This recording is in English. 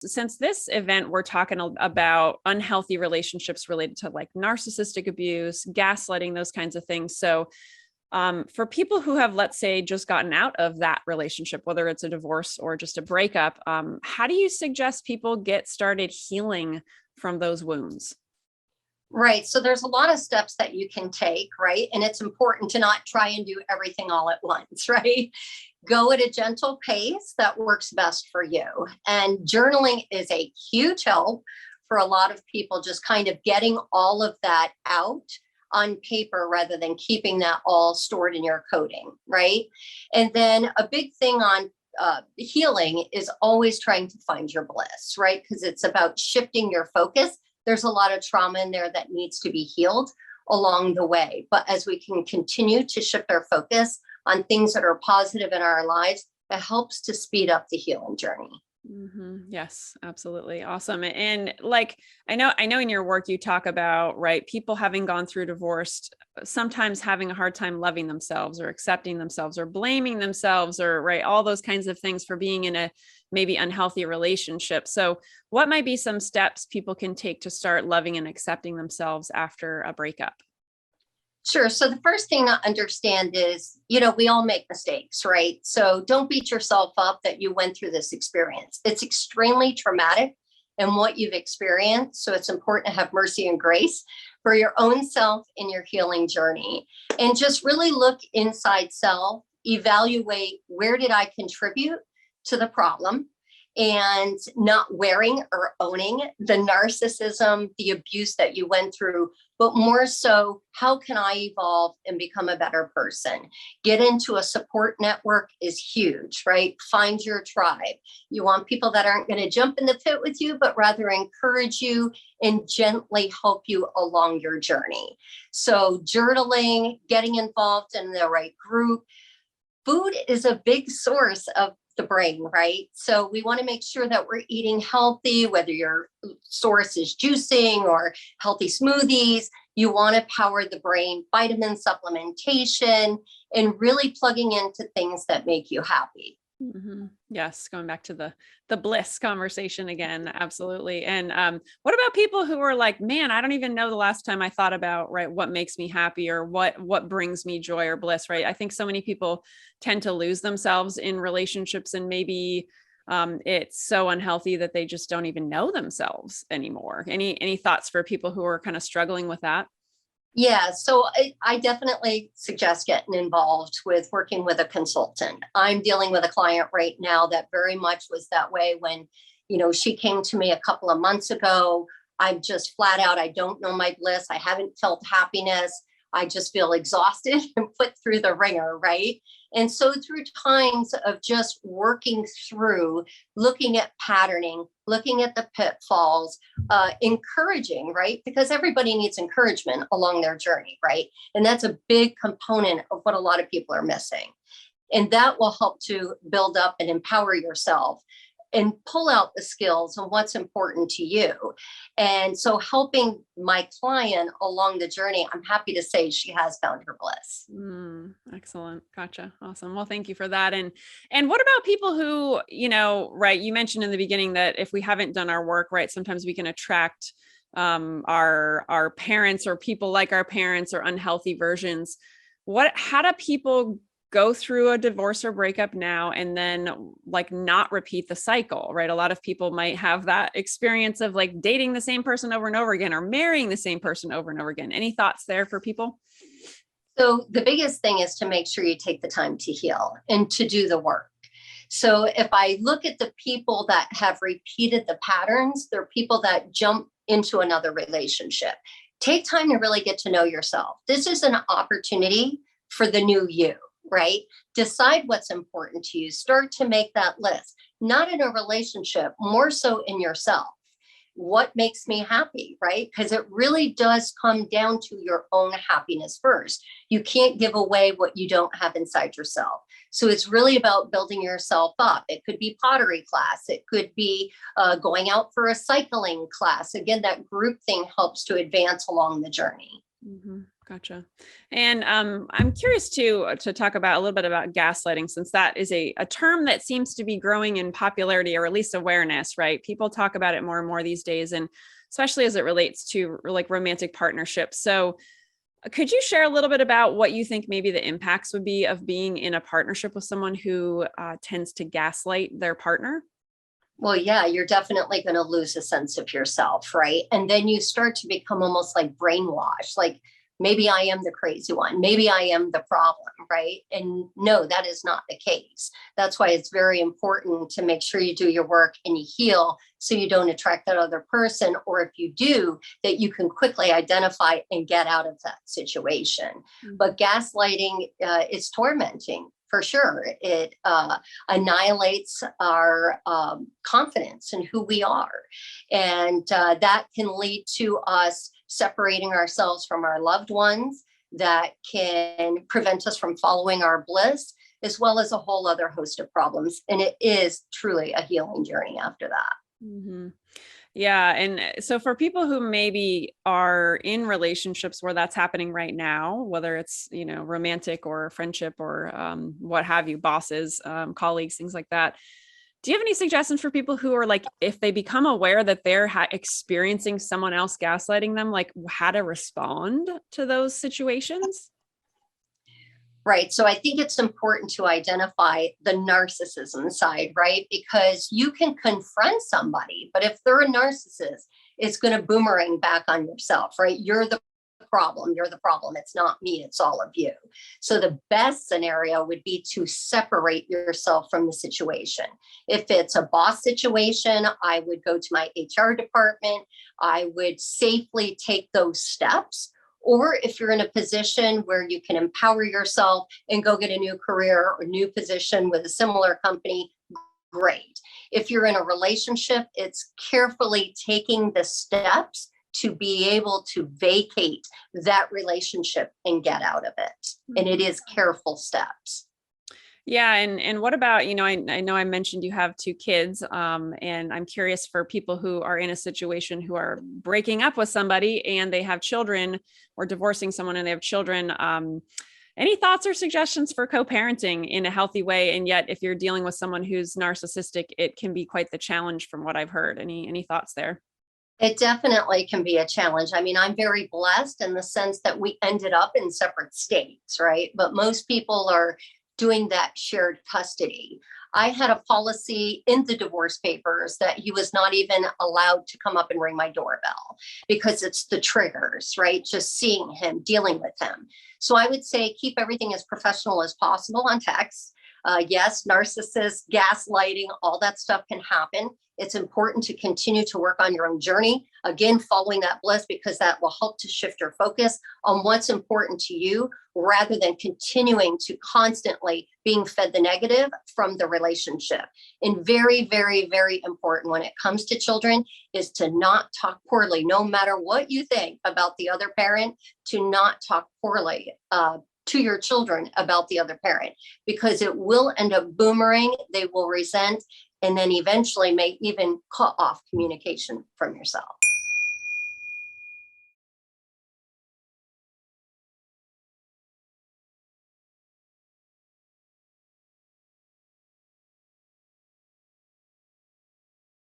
Since this event, we're talking about unhealthy relationships related to like narcissistic abuse, gaslighting, those kinds of things. So for people who have, let's say, just gotten out of that relationship, whether it's a divorce or just a breakup, how do you suggest people get started healing from those wounds? Right. So there's a lot of steps that you can take, right? And it's important to not try and do everything all at once, right? Go at a gentle pace that works best for you. And journaling is a huge help for a lot of people, just kind of getting all of that out on paper rather than keeping that all stored in your coding, right? And then a big thing on healing is always trying to find your bliss, right? Because it's about shifting your focus. There's a lot of trauma in there that needs to be healed along the way. But as we can continue to shift our focus on things that are positive in our lives, it helps to speed up the healing journey. Mm-hmm. Yes, absolutely. Awesome. And like, I know in your work, you talk about, right, people having gone through divorce, sometimes having a hard time loving themselves or accepting themselves or blaming themselves or right, all those kinds of things for being in a maybe unhealthy relationship. So what might be some steps people can take to start loving and accepting themselves after a breakup? Sure. So the first thing to understand is, we all make mistakes, right? So don't beat yourself up that you went through this experience. It's extremely traumatic and what you've experienced. So it's important to have mercy and grace for your own self in your healing journey. And just really look inside self, evaluate where did I contribute to the problem, and not wearing or owning the narcissism, the abuse that you went through, but more so, how can I evolve and become a better person? Get into a support network is huge, right? Find your tribe. You want people that aren't going to jump in the pit with you, but rather encourage you and gently help you along your journey. So journaling, getting involved in the right group. Food is a big source of the brain, right? So we want to make sure that we're eating healthy, whether your source is juicing or healthy smoothies. You want to power the brain, vitamin supplementation, and really plugging into things that make you happy. Mm-hmm. Yes, going back to the bliss conversation again, absolutely. And what about people who are like, man, I don't even know the last time I thought about right what makes me happy or what brings me joy or bliss, right? I think so many people tend to lose themselves in relationships, and maybe it's so unhealthy that they just don't even know themselves anymore. Any thoughts for people who are kind of struggling with that? Yeah, so I definitely suggest getting involved with working with a consultant. I'm dealing with a client right now that very much was that way when, she came to me a couple of months ago. I'm just flat out, I don't know my bliss. I haven't felt happiness. I just feel exhausted and put through the ringer, right? And so through times of just working through, looking at patterning, looking at the pitfalls, encouraging, right? Because everybody needs encouragement along their journey, right? And that's a big component of what a lot of people are missing. And that will help to build up and empower yourself and pull out the skills and what's important to you. And so helping my client along the journey, I'm happy to say she has found her bliss. Excellent. Gotcha. Awesome. Well, thank you for that. And what about people who, right, you mentioned in the beginning that if we haven't done our work, right, sometimes we can attract our parents or people like our parents or unhealthy versions. How do people go through a divorce or breakup now and then like not repeat the cycle, right? A lot of people might have that experience of like dating the same person over and over again or marrying the same person over and over again. Any thoughts there for people? So the biggest thing is to make sure you take the time to heal and to do the work. So if I look at the people that have repeated the patterns, they're people that jump into another relationship. Take time to really get to know yourself. This is an opportunity for the new you, right? Decide what's important to you. Start to make that list, not in a relationship, more so in yourself. What makes me happy, right? Because it really does come down to your own happiness first. You can't give away what you don't have inside yourself. So it's really about building yourself up. It could be pottery class. It could be going out for a cycling class. Again, that group thing helps to advance along the journey. Mm-hmm. Gotcha. And I'm curious to talk about a little bit about gaslighting, since that is a term that seems to be growing in popularity, or at least awareness, right? People talk about it more and more these days, and especially as it relates to like romantic partnerships. So could you share a little bit about what you think maybe the impacts would be of being in a partnership with someone who tends to gaslight their partner? Well, yeah, you're definitely going to lose a sense of yourself, right? And then you start to become almost like brainwashed, like maybe I am the crazy one, maybe I am the problem, right? And no, that is not the case. That's why it's very important to make sure you do your work and you heal so you don't attract that other person. Or if you do, that you can quickly identify and get out of that situation. Mm-hmm. But gaslighting is tormenting. For sure. It annihilates our confidence in who we are. And that can lead to us separating ourselves from our loved ones. That can prevent us from following our bliss, as well as a whole other host of problems. And it is truly a healing journey after that. Mm-hmm. Yeah. And so for people who maybe are in relationships where that's happening right now, whether it's, romantic or friendship or what have you, bosses, colleagues, things like that. Do you have any suggestions for people who are like, if they become aware that they're experiencing someone else gaslighting them, like how to respond to those situations? Right. So I think it's important to identify the narcissism side, right? Because you can confront somebody, but if they're a narcissist, it's going to boomerang back on yourself, right? You're the problem. You're the problem. It's not me. It's all of you. So the best scenario would be to separate yourself from the situation. If it's a boss situation, I would go to my HR department. I would safely take those steps. Or if you're in a position where you can empower yourself and go get a new career or new position with a similar company, great. If you're in a relationship, it's carefully taking the steps to be able to vacate that relationship and get out of it. And it is careful steps. Yeah. And what about, I know I mentioned you have 2 kids, and I'm curious for people who are in a situation who are breaking up with somebody and they have children, or divorcing someone and they have children. Any thoughts or suggestions for co-parenting in a healthy way? And yet, if you're dealing with someone who's narcissistic, it can be quite the challenge from what I've heard. Any thoughts there? It definitely can be a challenge. I mean, I'm very blessed in the sense that we ended up in separate states, right? But most people are doing that shared custody. I had a policy in the divorce papers that he was not even allowed to come up and ring my doorbell because it's the triggers, right? Just seeing him, dealing with him. So I would say keep everything as professional as possible on text. Yes, narcissists, gaslighting, all that stuff can happen. It's important to continue to work on your own journey. Again, following that bliss, because that will help to shift your focus on what's important to you rather than continuing to constantly being fed the negative from the relationship. And very, very, very important when it comes to children is to not talk poorly, no matter what you think about the other parent, to not talk poorly to your children about the other parent, because it will end up boomerang. They will resent, and then eventually may even cut off communication from yourself.